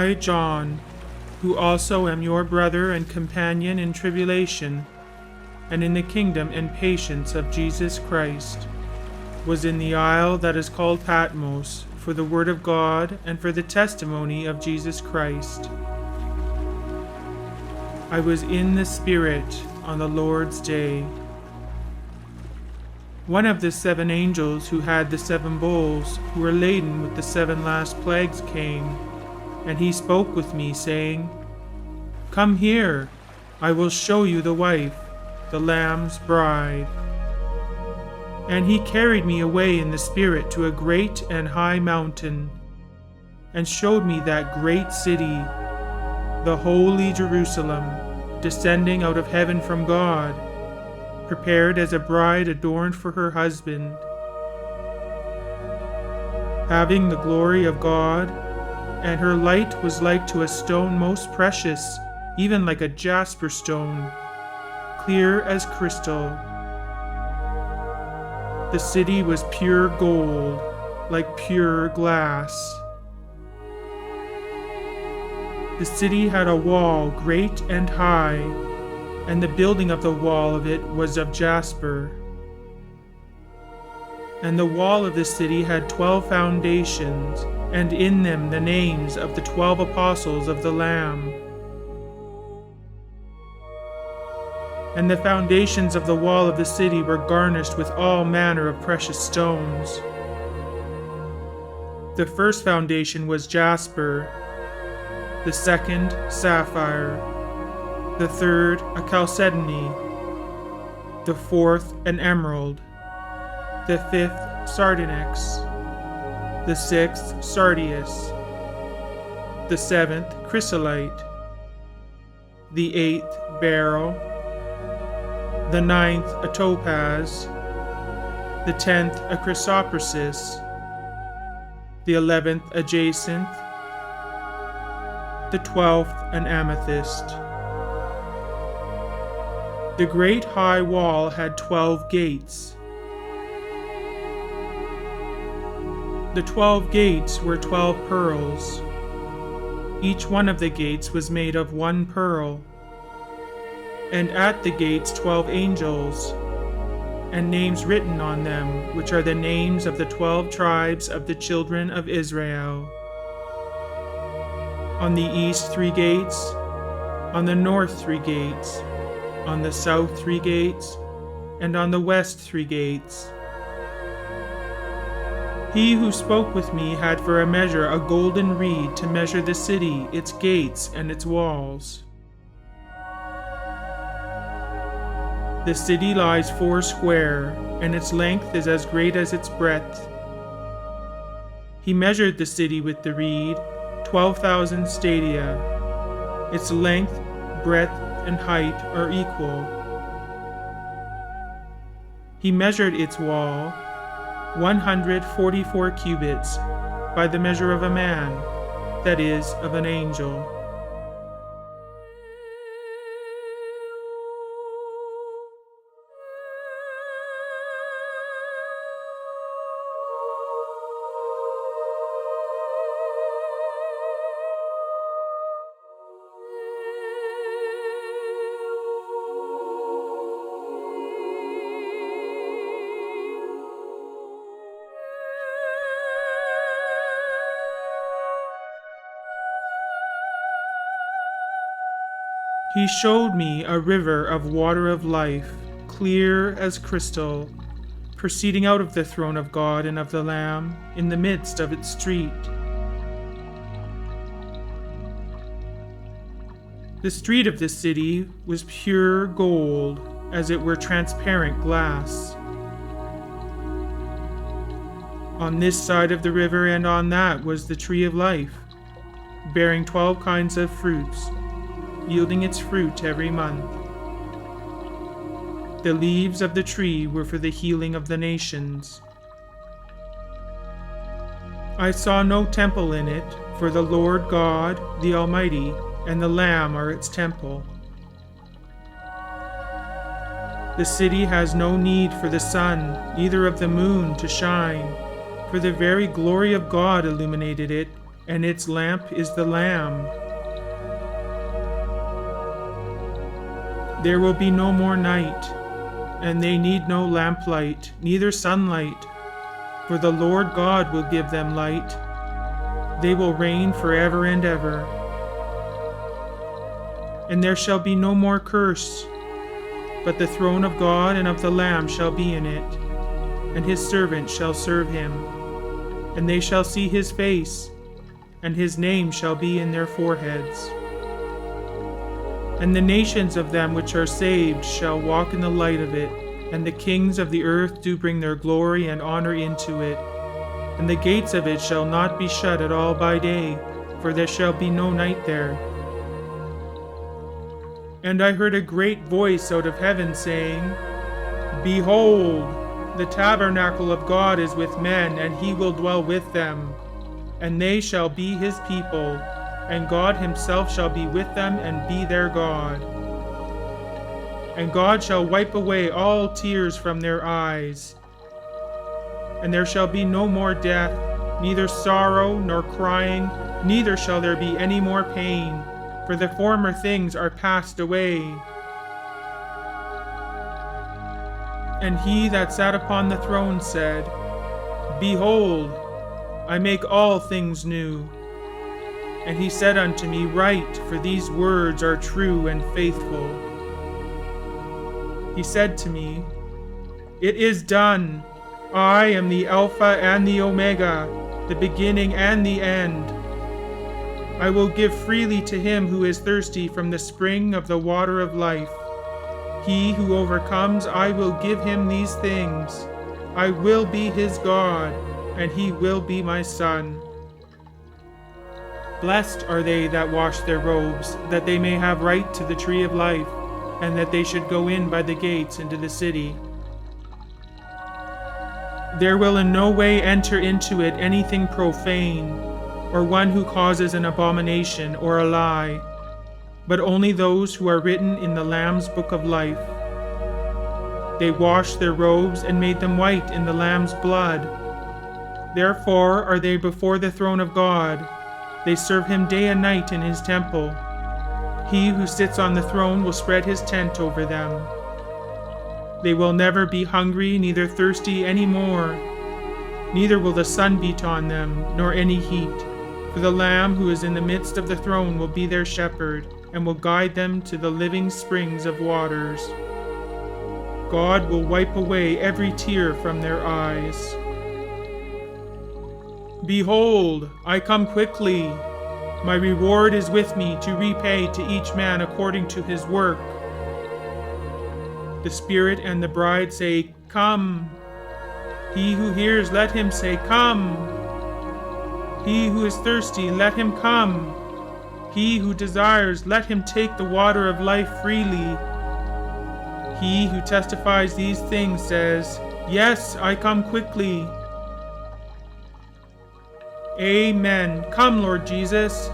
I, John, who also am your brother and companion in tribulation, and in the kingdom and patience of Jesus Christ, was in the isle that is called Patmos, for the word of God and for the testimony of Jesus Christ. I was in the Spirit on the Lord's day. One of the 7 angels who had the 7 bowls, who were laden with the 7 last plagues, came, and he spoke with me, saying, "Come here, I will show you the wife, the Lamb's bride." And he carried me away in the Spirit to a great and high mountain, and showed me that great city, the holy Jerusalem, descending out of heaven from God, prepared as a bride adorned for her husband. Having the glory of God, and her light was like to a stone most precious, even like a jasper stone, clear as crystal. The city was pure gold, like pure glass. The city had a wall great and high, and the building of the wall of it was of jasper. And the wall of the city had 12 foundations, and in them the names of the 12 apostles of the Lamb. And the foundations of the wall of the city were garnished with all manner of precious stones. The first foundation was jasper, the second sapphire, the third a chalcedony, the fourth an emerald, the fifth sardonyx, the sixth sardius, the seventh chrysolite, the eighth beryl, the ninth a topaz, the 10th a chrysoprasus, the 11th a jacinth, the 12th an amethyst. The great high wall had 12 gates. The 12 gates were 12 pearls. Each one of the gates was made of 1 pearl. And at the gates 12 angels, and names written on them, which are the names of the 12 tribes of the children of Israel. On the east 3 gates, on the north 3 gates, on the south 3 gates, and on the west 3 gates. He who spoke with me had for a measure a golden reed to measure the city, its gates, and its walls. The city lies 4 square, and its length is as great as its breadth. He measured the city with the reed, 12,000 stadia. Its length, breadth, and height are equal. He measured its wall, 144 cubits, by the measure of a man, that is, of an angel. He showed me a river of water of life, clear as crystal, proceeding out of the throne of God and of the Lamb, in the midst of its street. The street of the city was pure gold, as it were transparent glass. On this side of the river and on that was the tree of life, bearing 12 kinds of fruits, yielding its fruit every month. The leaves of the tree were for the healing of the nations. I saw no temple in it, for the Lord God, the Almighty, and the Lamb are its temple. The city has no need for the sun, neither of the moon to shine, for the very glory of God illuminated it, and its lamp is the Lamb. There will be no more night, and they need no lamplight, neither sunlight, for the Lord God will give them light. They will reign forever and ever. And there shall be no more curse, but the throne of God and of the Lamb shall be in it, and his servants shall serve him. And they shall see his face, and his name shall be in their foreheads. And the nations of them which are saved shall walk in the light of it, and the kings of the earth do bring their glory and honor into it. And the gates of it shall not be shut at all by day, for there shall be no night there. And I heard a great voice out of heaven saying, Behold, the tabernacle of God is with men, and he will dwell with them. And they shall be his people, and God himself shall be with them and be their God. And God shall wipe away all tears from their eyes. And there shall be no more death, neither sorrow nor crying, neither shall there be any more pain, for the former things are passed away. And he that sat upon the throne said, Behold, I make all things new. And he said unto me, Write, for these words are true and faithful. He said to me, It is done. I am the Alpha and the Omega, the beginning and the end. I will give freely to him who is thirsty from the spring of the water of life. He who overcomes, I will give him these things. I will be his God, and he will be my son. Blessed are they that wash their robes, that they may have right to the tree of life, and that they should go in by the gates into the city. There will in no way enter into it anything profane, or one who causes an abomination or a lie, but only those who are written in the Lamb's book of life. They washed their robes and made them white in the Lamb's blood. Therefore are they before the throne of God. They serve him day and night in his temple. He who sits on the throne will spread his tent over them. They will never be hungry, neither thirsty any more. Neither will the sun beat on them, nor any heat. For the Lamb who is in the midst of the throne will be their shepherd, and will guide them to the living springs of waters. God will wipe away every tear from their eyes. Behold, I come quickly. My reward is with me to repay to each man according to his work. The Spirit and the bride say, Come. He who hears, let him say, Come. He who is thirsty, let him come. He who desires, let him take the water of life freely. He who testifies these things says, Yes, I come quickly. Amen. Come, Lord Jesus.